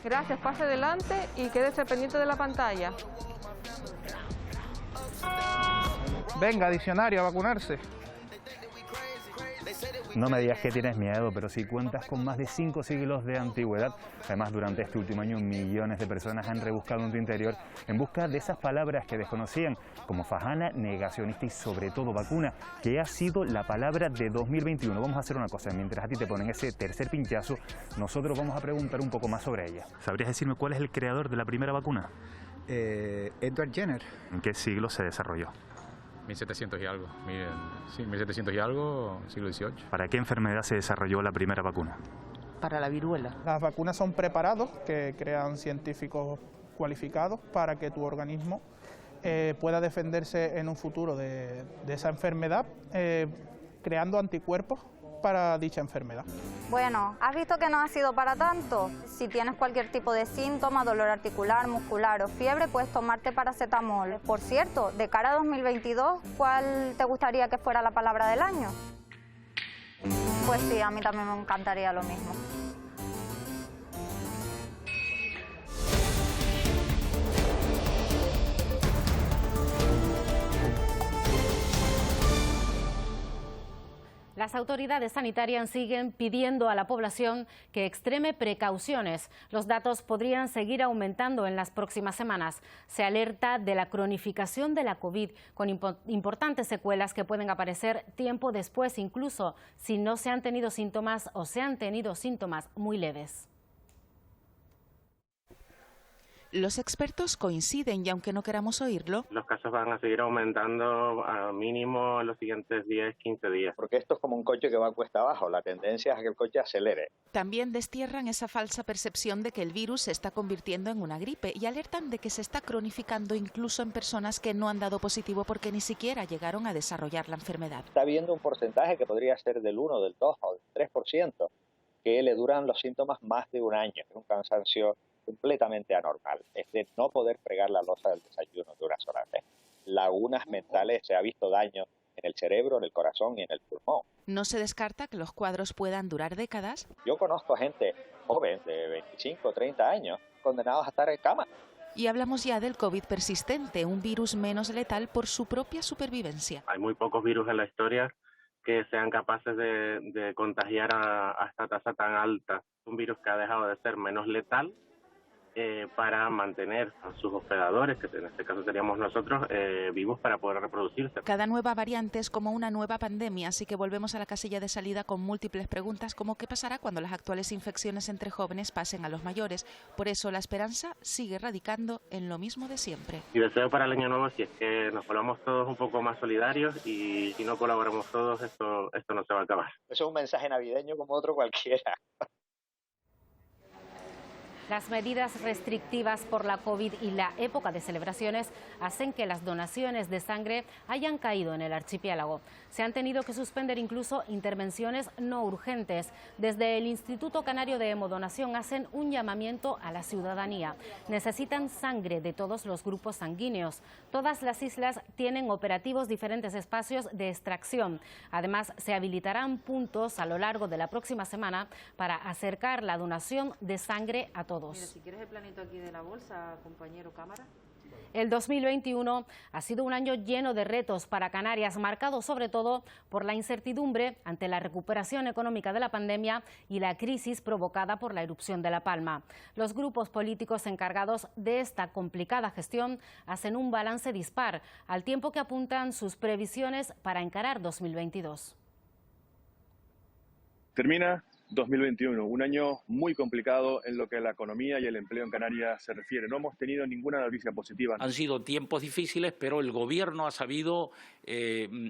Gracias, pase adelante y quédese pendiente de la pantalla. Venga, diccionario, a vacunarse. No me digas que tienes miedo, pero si cuentas con más de 5 siglos de antigüedad, además durante este último año millones de personas han rebuscado en tu interior en busca de esas palabras que desconocían, como fajana, negacionista y sobre todo vacuna, que ha sido la palabra de 2021. Vamos a hacer una cosa, mientras a ti te ponen ese tercer pinchazo, nosotros vamos a preguntar un poco más sobre ella. ¿Sabrías decirme cuál es el creador de la primera vacuna? Edward Jenner. ¿En qué siglo se desarrolló? 1700 y algo, sí, 1700 y algo, siglo XVIII. ¿Para qué enfermedad se desarrolló la primera vacuna? Para la viruela. Las vacunas son preparados que crean científicos cualificados para que tu organismo pueda defenderse en un futuro de esa enfermedad, creando anticuerpos para dicha enfermedad. Bueno, ¿has visto que no ha sido para tanto? Si tienes cualquier tipo de síntoma, dolor articular, muscular o fiebre, puedes tomarte paracetamol. Por cierto, de cara a 2022, ¿cuál te gustaría que fuera la palabra del año? Pues sí, a mí también me encantaría lo mismo. Las autoridades sanitarias siguen pidiendo a la población que extreme precauciones. Los datos podrían seguir aumentando en las próximas semanas. Se alerta de la cronificación de la COVID, con importantes secuelas que pueden aparecer tiempo después, incluso si no se han tenido síntomas o se han tenido síntomas muy leves. Los expertos coinciden y aunque no queramos oírlo, los casos van a seguir aumentando a mínimo en los siguientes 10-15 días. Porque esto es como un coche que va cuesta abajo, la tendencia es a que el coche acelere. También destierran esa falsa percepción de que el virus se está convirtiendo en una gripe y alertan de que se está cronificando incluso en personas que no han dado positivo porque ni siquiera llegaron a desarrollar la enfermedad. Está habiendo un porcentaje que podría ser del 1, del 2 o del 3% que le duran los síntomas más de un año, es un cansancio completamente anormal, es de no poder fregar la loza del desayuno de una sola vez. Lagunas mentales, se ha visto daño en el cerebro, en el corazón y en el pulmón. No se descarta que los cuadros puedan durar décadas. Yo conozco a gente joven de 25 o 30 años condenados a estar en cama. Y hablamos ya del COVID persistente, un virus menos letal por su propia supervivencia. Hay muy pocos virus en la historia que sean capaces de contagiar a esta tasa tan alta. Un virus que ha dejado de ser menos letal para mantener a sus hospedadores, que en este caso seríamos nosotros, vivos para poder reproducirse. Cada nueva variante es como una nueva pandemia, así que volvemos a la casilla de salida con múltiples preguntas como qué pasará cuando las actuales infecciones entre jóvenes pasen a los mayores. Por eso la esperanza sigue radicando en lo mismo de siempre. Y deseo para el año nuevo, si es que nos volvamos todos un poco más solidarios y si no colaboramos todos, esto no se va a acabar. Eso es un mensaje navideño como otro cualquiera. Las medidas restrictivas por la COVID y la época de celebraciones hacen que las donaciones de sangre hayan caído en el archipiélago. Se han tenido que suspender incluso intervenciones no urgentes. Desde el Instituto Canario de Hemodonación hacen un llamamiento a la ciudadanía. Necesitan sangre de todos los grupos sanguíneos. Todas las islas tienen operativos diferentes espacios de extracción. Además, se habilitarán puntos a lo largo de la próxima semana para acercar la donación de sangre a todos. Mira, si quieres el planito aquí de la bolsa, compañero cámara. El 2021 ha sido un año lleno de retos para Canarias, marcado sobre todo por la incertidumbre ante la recuperación económica de la pandemia y la crisis provocada por la erupción de La Palma. Los grupos políticos encargados de esta complicada gestión hacen un balance dispar, al tiempo que apuntan sus previsiones para encarar 2022. Termina 2021, un año muy complicado en lo que a la economía y el empleo en Canarias se refiere. No hemos tenido ninguna noticia positiva. Han sido tiempos difíciles, pero el Gobierno ha sabido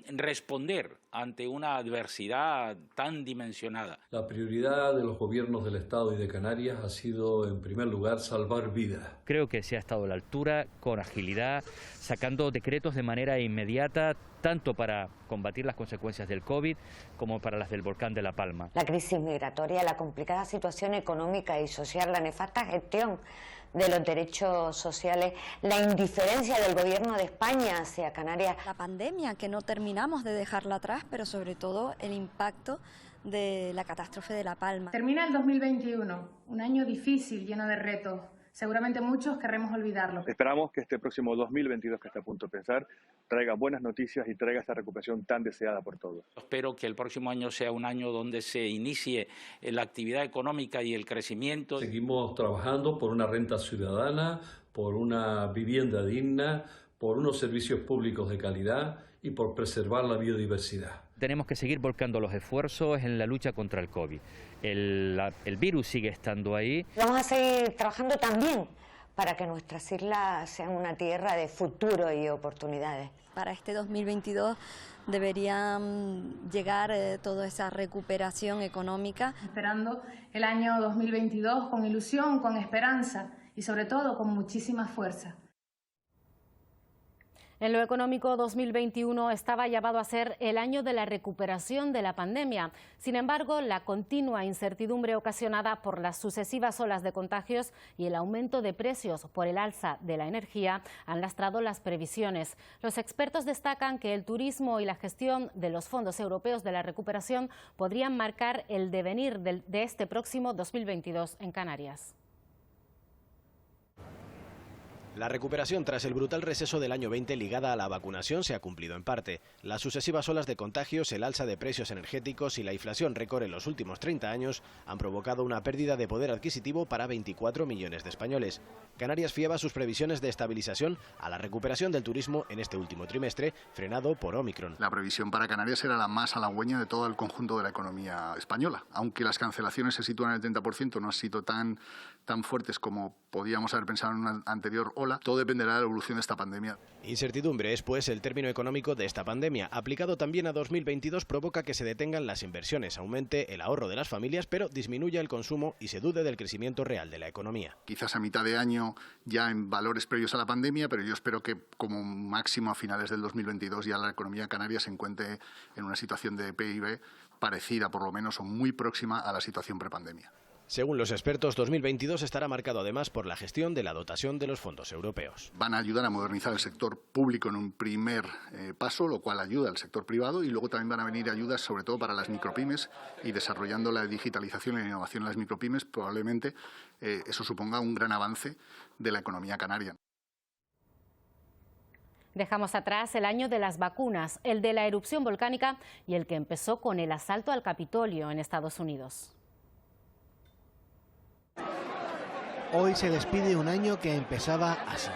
responder ante una adversidad tan dimensionada. La prioridad de los gobiernos del Estado y de Canarias ha sido, en primer lugar, salvar vidas. Creo que se ha estado a la altura, con agilidad, sacando decretos de manera inmediata, tanto para combatir las consecuencias del COVID como para las del volcán de La Palma. La crisis migratoria, la complicada situación económica y social, la nefasta gestión de los derechos sociales, la indiferencia del Gobierno de España hacia Canarias. La pandemia, que no terminamos de dejarla atrás, pero sobre todo el impacto de la catástrofe de La Palma. Termina el 2021, un año difícil, lleno de retos. Seguramente muchos querremos olvidarlo. Esperamos que este próximo 2022 que está a punto de empezar traiga buenas noticias y traiga esta recuperación tan deseada por todos. Espero que el próximo año sea un año donde se inicie la actividad económica y el crecimiento. Seguimos trabajando por una renta ciudadana, por una vivienda digna, por unos servicios públicos de calidad y por preservar la biodiversidad. Tenemos que seguir volcando los esfuerzos en la lucha contra el COVID. El virus sigue estando ahí. Vamos a seguir trabajando también para que nuestras islas sean una tierra de futuro y oportunidades. Para este 2022 deberían llegar toda esa recuperación económica. Esperando el año 2022 con ilusión, con esperanza y sobre todo con muchísima fuerza. En lo económico, 2021 estaba llamado a ser el año de la recuperación de la pandemia. Sin embargo, la continua incertidumbre ocasionada por las sucesivas olas de contagios y el aumento de precios por el alza de la energía han lastrado las previsiones. Los expertos destacan que el turismo y la gestión de los fondos europeos de la recuperación podrían marcar el devenir de este próximo 2022 en Canarias. La recuperación tras el brutal receso del año 20 ligada a la vacunación se ha cumplido en parte. Las sucesivas olas de contagios, el alza de precios energéticos y la inflación récord en los últimos 30 años han provocado una pérdida de poder adquisitivo para 24 millones de españoles. Canarias fiaba sus previsiones de estabilización a la recuperación del turismo en este último trimestre, frenado por Omicron. La previsión para Canarias era la más halagüeña de todo el conjunto de la economía española. Aunque las cancelaciones se sitúan en el 30%, no han sido tan fuertes como podíamos haber pensado en una anterior ola. Todo dependerá de la evolución de esta pandemia. Incertidumbre es, pues, el término económico de esta pandemia. Aplicado también a 2022 provoca que se detengan las inversiones, aumente el ahorro de las familias, pero disminuya el consumo y se dude del crecimiento real de la economía. Quizás a mitad de año ya en valores previos a la pandemia, pero yo espero que como máximo a finales del 2022 ya la economía canaria se encuentre en una situación de PIB parecida, por lo menos, o muy próxima a la situación prepandemia. Según los expertos, 2022 estará marcado además por la gestión de la dotación de los fondos europeos. Van a ayudar a modernizar el sector público en un primer paso, lo cual ayuda al sector privado, y luego también van a venir ayudas sobre todo para las micropymes, y desarrollando la digitalización y la innovación en las micropymes probablemente eso suponga un gran avance de la economía canaria. Dejamos atrás el año de las vacunas, el de la erupción volcánica y el que empezó con el asalto al Capitolio en Estados Unidos. Hoy se despide un año que empezaba así.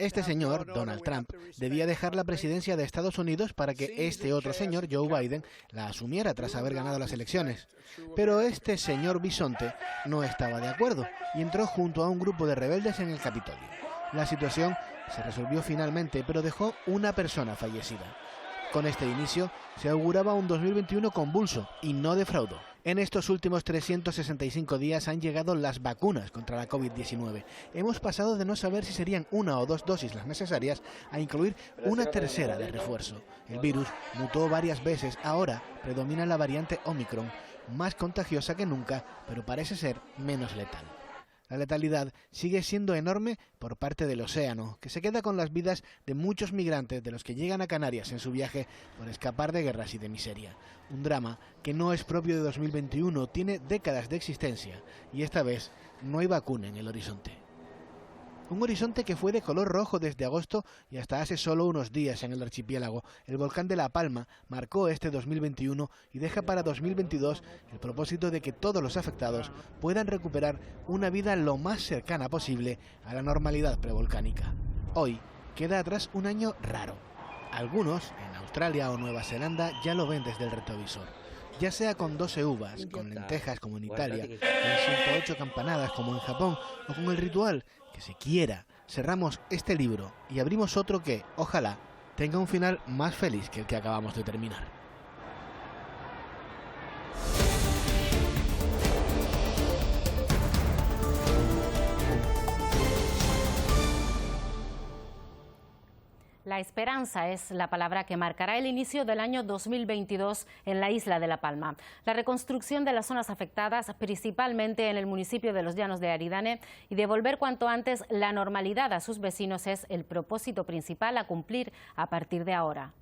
Este señor, Donald Trump, debía dejar la presidencia de Estados Unidos para que este otro señor, Joe Biden, la asumiera tras haber ganado las elecciones. Pero este señor bisonte no estaba de acuerdo y entró junto a un grupo de rebeldes en el Capitolio. La situación se resolvió finalmente, pero dejó una persona fallecida. Con este inicio se auguraba un 2021 convulso y no defraudó. En estos últimos 365 días han llegado las vacunas contra la COVID-19. Hemos pasado de no saber si serían 1 o 2 dosis las necesarias a incluir una tercera de refuerzo. El virus mutó varias veces, ahora predomina la variante Omicron, más contagiosa que nunca, pero parece ser menos letal. La letalidad sigue siendo enorme por parte del océano, que se queda con las vidas de muchos migrantes de los que llegan a Canarias en su viaje por escapar de guerras y de miseria. Un drama que no es propio de 2021, tiene décadas de existencia y esta vez no hay vacuna en el horizonte. Un horizonte que fue de color rojo desde agosto y hasta hace solo unos días en el archipiélago. El volcán de La Palma marcó este 2021 y deja para 2022 el propósito de que todos los afectados puedan recuperar una vida lo más cercana posible a la normalidad prevolcánica. Hoy queda atrás un año raro. Algunos, en Australia o Nueva Zelanda, ya lo ven desde el retrovisor. Ya sea con 12 uvas, con lentejas como en Italia, con 108 campanadas como en Japón o con el ritual que se quiera, cerramos este libro y abrimos otro que, ojalá, tenga un final más feliz que el que acabamos de terminar. La esperanza es la palabra que marcará el inicio del año 2022 en la isla de La Palma. La reconstrucción de las zonas afectadas, principalmente en el municipio de Los Llanos de Aridane, y devolver cuanto antes la normalidad a sus vecinos es el propósito principal a cumplir a partir de ahora.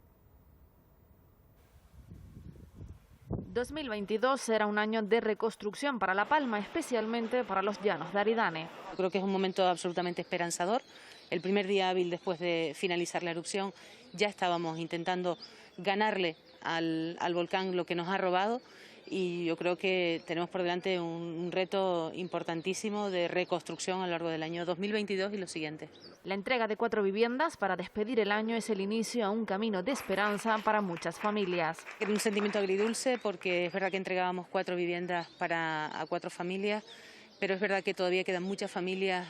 2022 será un año de reconstrucción para La Palma, especialmente para Los Llanos de Aridane. Creo que es un momento absolutamente esperanzador. El primer día hábil después de finalizar la erupción ya estábamos intentando ganarle al volcán lo que nos ha robado y yo creo que tenemos por delante un reto importantísimo de reconstrucción a lo largo del año 2022 y los siguientes. La entrega de 4 viviendas para despedir el año es el inicio a un camino de esperanza para muchas familias. Era un sentimiento agridulce porque es verdad que entregábamos 4 viviendas a 4 familias, pero es verdad que todavía quedan muchas familias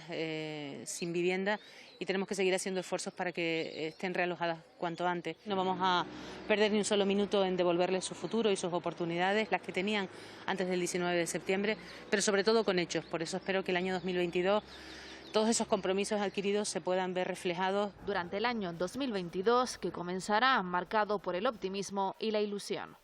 sin vivienda y tenemos que seguir haciendo esfuerzos para que estén realojadas cuanto antes. No vamos a perder ni un solo minuto en devolverles su futuro y sus oportunidades, las que tenían antes del 19 de septiembre, pero sobre todo con hechos. Por eso espero que el año 2022 todos esos compromisos adquiridos se puedan ver reflejados. Durante el año 2022, que comenzará marcado por el optimismo y la ilusión.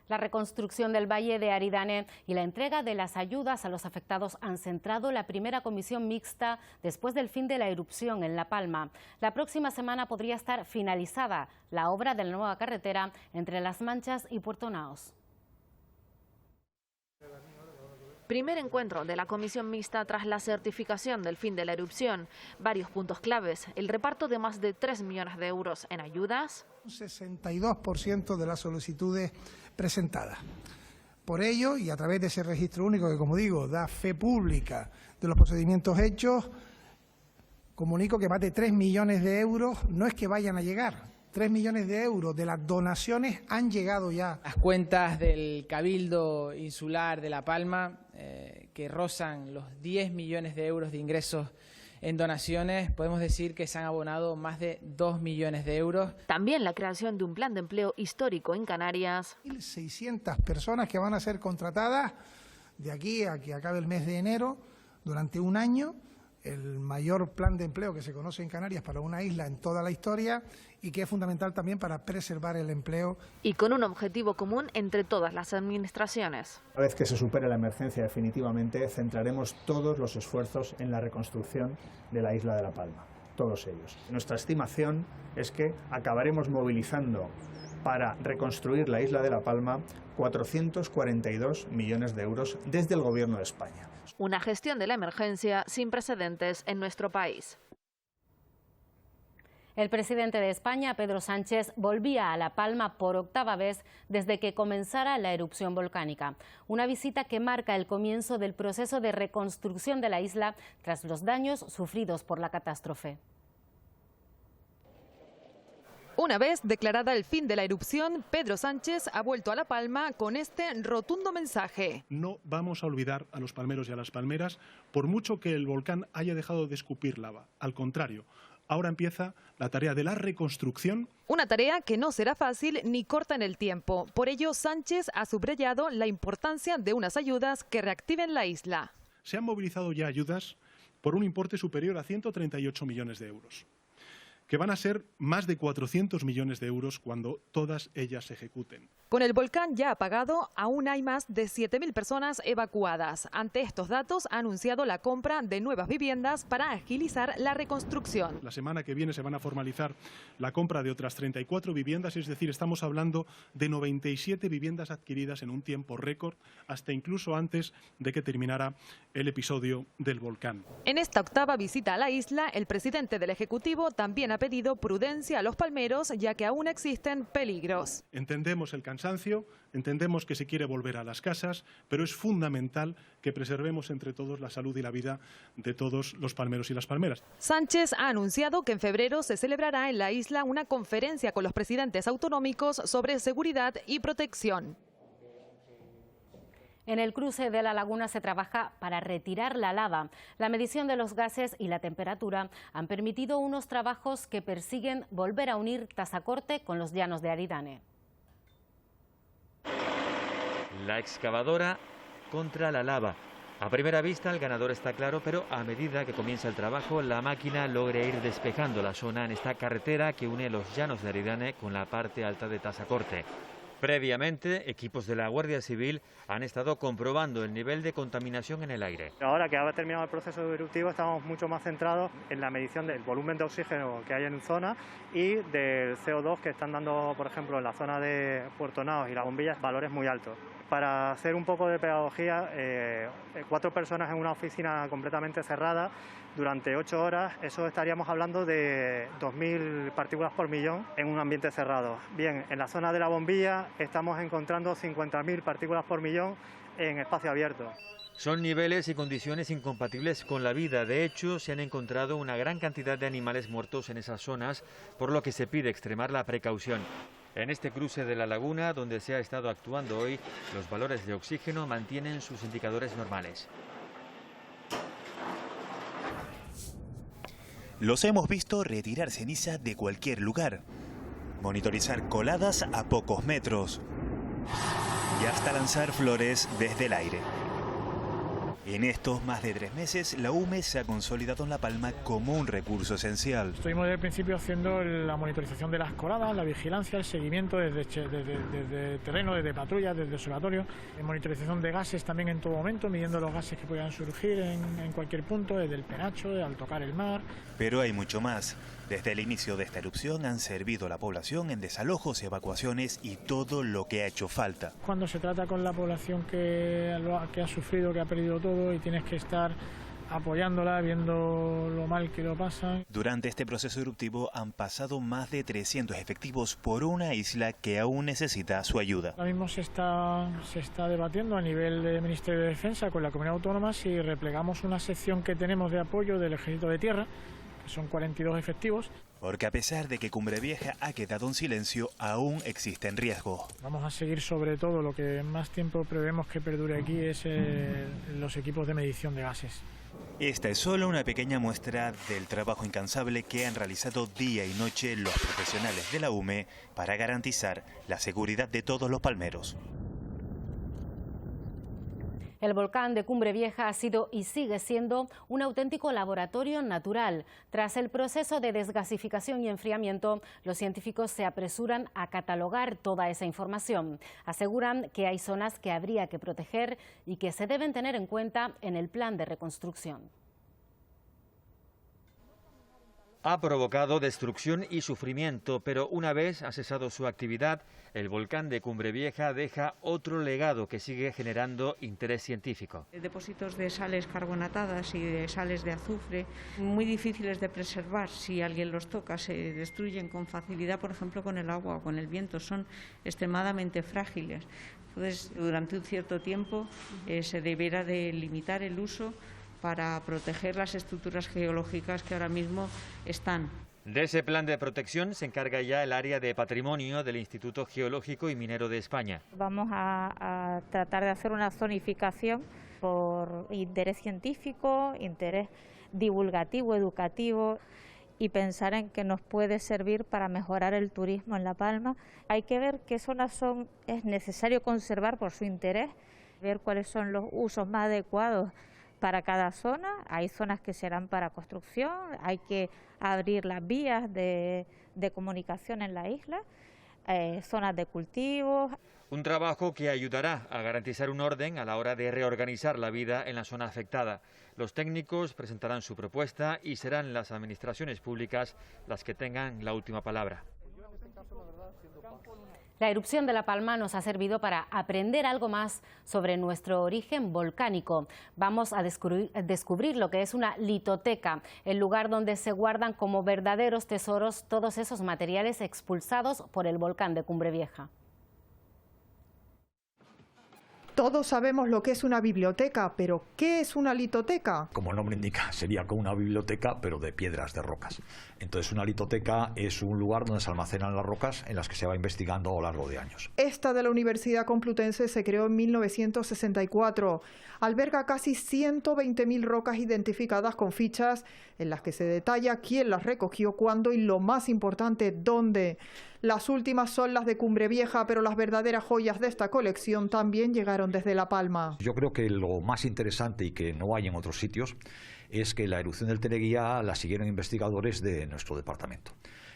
La reconstrucción del Valle de Aridane y la entrega de las ayudas a los afectados han centrado la primera comisión mixta después del fin de la erupción en La Palma. La próxima semana podría estar finalizada la obra de la nueva carretera entre Las Manchas y Puerto Naos. Primer encuentro de la comisión mixta tras la certificación del fin de la erupción. Varios puntos claves: el reparto de más de 3 millones de euros en ayudas. Un 62% de las solicitudes presentadas. Por ello, y a través de ese registro único que, como digo, da fe pública de los procedimientos hechos, comunico que más de 3 millones de euros no es que vayan a llegar. 3 millones de euros de las donaciones han llegado ya. Las cuentas del Cabildo Insular de La Palma, que rozan los 10 millones de euros de ingresos en donaciones, podemos decir que se han abonado más de 2 millones de euros. También la creación de un plan de empleo histórico en Canarias. 1.600 personas que van a ser contratadas de aquí a que acabe el mes de enero durante un año. El mayor plan de empleo que se conoce en Canarias para una isla en toda la historia y que es fundamental también para preservar el empleo. Y con un objetivo común entre todas las administraciones. Una vez que se supere la emergencia definitivamente, centraremos todos los esfuerzos en la reconstrucción de la isla de La Palma, todos ellos. Nuestra estimación es que acabaremos movilizando para reconstruir la isla de La Palma 442 millones de euros desde el Gobierno de España. Una gestión de la emergencia sin precedentes en nuestro país. El presidente de España, Pedro Sánchez, volvía a La Palma por octava vez desde que comenzara la erupción volcánica. Una visita que marca el comienzo del proceso de reconstrucción de la isla tras los daños sufridos por la catástrofe. Una vez declarada el fin de la erupción, Pedro Sánchez ha vuelto a La Palma con este rotundo mensaje. No vamos a olvidar a los palmeros y a las palmeras, por mucho que el volcán haya dejado de escupir lava. Al contrario, ahora empieza la tarea de la reconstrucción. Una tarea que no será fácil ni corta en el tiempo. Por ello, Sánchez ha subrayado la importancia de unas ayudas que reactiven la isla. Se han movilizado ya ayudas por un importe superior a 138 millones de euros. Que van a ser más de 400 millones de euros cuando todas ellas se ejecuten. Con el volcán ya apagado, aún hay más de 7.000 personas evacuadas. Ante estos datos, ha anunciado la compra de nuevas viviendas para agilizar la reconstrucción. La semana que viene se van a formalizar la compra de otras 34 viviendas, es decir, estamos hablando de 97 viviendas adquiridas en un tiempo récord, hasta incluso antes de que terminara el episodio del volcán. En esta octava visita a la isla, el presidente del Ejecutivo también ha pedido prudencia a los palmeros, ya que aún existen peligros. Entendemos el cansancio, entendemos que se quiere volver a las casas, pero es fundamental que preservemos entre todos la salud y la vida de todos los palmeros y las palmeras. Sánchez ha anunciado que en febrero se celebrará en la isla una conferencia con los presidentes autonómicos sobre seguridad y protección. En el cruce de la laguna se trabaja para retirar la lava. La medición de los gases y la temperatura han permitido unos trabajos que persiguen volver a unir Tazacorte con los llanos de Aridane. La excavadora contra la lava. A primera vista el ganador está claro, pero a medida que comienza el trabajo, la máquina logra ir despejando la zona en esta carretera que une los llanos de Aridane con la parte alta de Tazacorte. Previamente, equipos de la Guardia Civil han estado comprobando el nivel de contaminación en el aire. Ahora que ha terminado el proceso eruptivo, estamos mucho más centrados en la medición del volumen de oxígeno que hay en zona y del CO2 que están dando, por ejemplo, en la zona de Puerto Naos y La Bombilla, valores muy altos. Para hacer un poco de pedagogía, 4 personas en una oficina completamente cerrada durante 8 horas, eso estaríamos hablando de 2.000 partículas por millón en un ambiente cerrado. Bien, en la zona de La Bombilla estamos encontrando 50.000 partículas por millón en espacio abierto. Son niveles y condiciones incompatibles con la vida. De hecho, se han encontrado una gran cantidad de animales muertos en esas zonas, por lo que se pide extremar la precaución. En este cruce de la laguna, donde se ha estado actuando hoy, los valores de oxígeno mantienen sus indicadores normales. Los hemos visto retirar ceniza de cualquier lugar, monitorizar coladas a pocos metros y hasta lanzar flores desde el aire. En estos más de 3 meses, la UME se ha consolidado en La Palma como un recurso esencial. Estuvimos desde el principio haciendo la monitorización de las coladas, la vigilancia, el seguimiento desde terreno, desde patrullas, desde observatorio, monitorización de gases también en todo momento, midiendo los gases que puedan surgir en cualquier punto, desde el penacho, al tocar el mar. Pero hay mucho más. Desde el inicio de esta erupción han servido a la población en desalojos, evacuaciones y todo lo que ha hecho falta. Cuando se trata con la población que ha sufrido, que ha perdido todo y tienes que estar apoyándola, viendo lo mal que lo pasan. Durante este proceso eruptivo han pasado más de 300 efectivos por una isla que aún necesita su ayuda. Ahora mismo se está debatiendo a nivel de Ministerio de Defensa con la Comunidad Autónoma si replegamos una sección que tenemos de apoyo del Ejército de Tierra, que son 42 efectivos. Porque a pesar de que Cumbre Vieja ha quedado en silencio, aún existen riesgos. Vamos a seguir sobre todo, lo que más tiempo prevemos que perdure aquí es los equipos de medición de gases. Esta es solo una pequeña muestra del trabajo incansable que han realizado día y noche los profesionales de la UME para garantizar la seguridad de todos los palmeros. El volcán de Cumbre Vieja ha sido y sigue siendo un auténtico laboratorio natural. Tras el proceso de desgasificación y enfriamiento, los científicos se apresuran a catalogar toda esa información. Aseguran que hay zonas que habría que proteger y que se deben tener en cuenta en el plan de reconstrucción. Ha provocado destrucción y sufrimiento, pero una vez ha cesado su actividad, el volcán de Cumbre Vieja deja otro legado que sigue generando interés científico. Depósitos de sales carbonatadas y de sales de azufre, muy difíciles de preservar. Si alguien los toca, se destruyen con facilidad, por ejemplo, con el agua o con el viento. Son extremadamente frágiles. Entonces, durante un cierto tiempo se deberá de limitar el uso para proteger las estructuras geológicas que ahora mismo están. De ese plan de protección se encarga ya el área de patrimonio del Instituto Geológico y Minero de España. Vamos a tratar de hacer una zonificación por interés científico, interés divulgativo, educativo y pensar en que nos puede servir para mejorar el turismo en La Palma. Hay que ver qué zonas es necesario conservar por su interés, ver cuáles son los usos más adecuados para cada zona. Hay zonas que serán para construcción, hay que abrir las vías de comunicación en la isla, zonas de cultivos. Un trabajo que ayudará a garantizar un orden a la hora de reorganizar la vida en la zona afectada. Los técnicos presentarán su propuesta y serán las administraciones públicas las que tengan la última palabra. La erupción de La Palma nos ha servido para aprender algo más sobre nuestro origen volcánico. Vamos a descubrir lo que es una litoteca, el lugar donde se guardan como verdaderos tesoros todos esos materiales expulsados por el volcán de Cumbre Vieja. Todos sabemos lo que es una biblioteca, pero ¿qué es una litoteca? Como el nombre indica, sería como una biblioteca, pero de piedras, de rocas. Entonces, una litoteca es un lugar donde se almacenan las rocas en las que se va investigando a lo largo de años. Esta de la Universidad Complutense se creó en 1964. Alberga casi 120.000 rocas identificadas con fichas en las que se detalla quién las recogió, cuándo y, lo más importante, dónde. Las últimas son las de Cumbre Vieja, pero las verdaderas joyas de esta colección también llegaron desde La Palma. Yo creo que lo más interesante y que no hay en otros sitios es que la erupción del Teneguía la siguieron investigadores de nuestro departamento.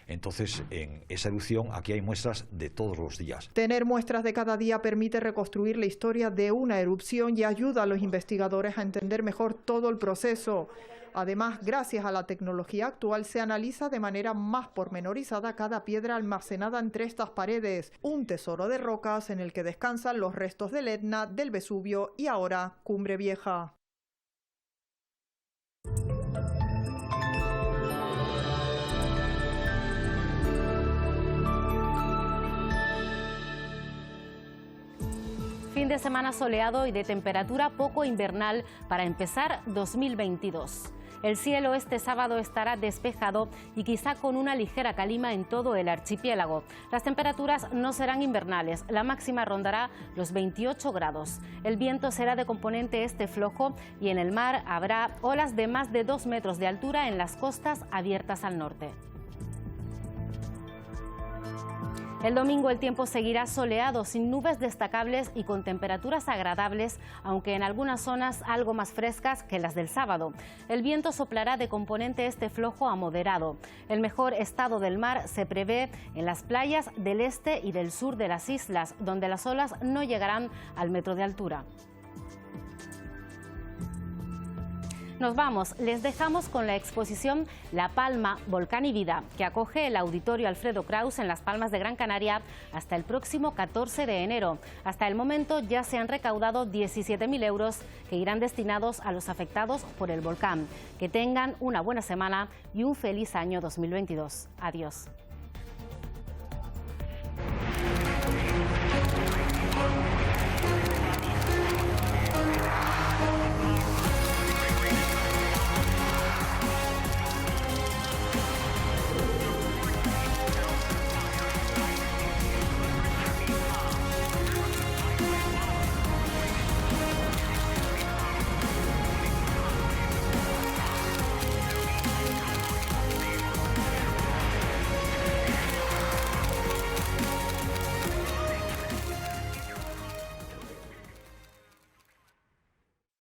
Entonces, en esa erupción aquí hay muestras de todos los días. Tener muestras de cada día permite reconstruir la historia de una erupción y ayuda a los investigadores a entender mejor todo el proceso. Además, gracias a la tecnología actual, se analiza de manera más pormenorizada cada piedra almacenada entre estas paredes. Un tesoro de rocas en el que descansan los restos del Etna, del Vesubio y ahora Cumbre Vieja. Fin de semana soleado y de temperatura poco invernal para empezar 2022. El cielo este sábado estará despejado y quizá con una ligera calima en todo el archipiélago. Las temperaturas no serán invernales, la máxima rondará los 28 grados. El viento será de componente este flojo y en el mar habrá olas de más de 2 metros de altura en las costas abiertas al norte. El domingo el tiempo seguirá soleado, sin nubes destacables y con temperaturas agradables, aunque en algunas zonas algo más frescas que las del sábado. El viento soplará de componente este flojo a moderado. El mejor estado del mar se prevé en las playas del este y del sur de las islas, donde las olas no llegarán al metro de altura. Nos vamos, les dejamos con la exposición La Palma, Volcán y Vida, que acoge el Auditorio Alfredo Kraus en Las Palmas de Gran Canaria hasta el próximo 14 de enero. Hasta el momento ya se han recaudado 17.000 euros que irán destinados a los afectados por el volcán. Que tengan una buena semana y un feliz año 2022. Adiós.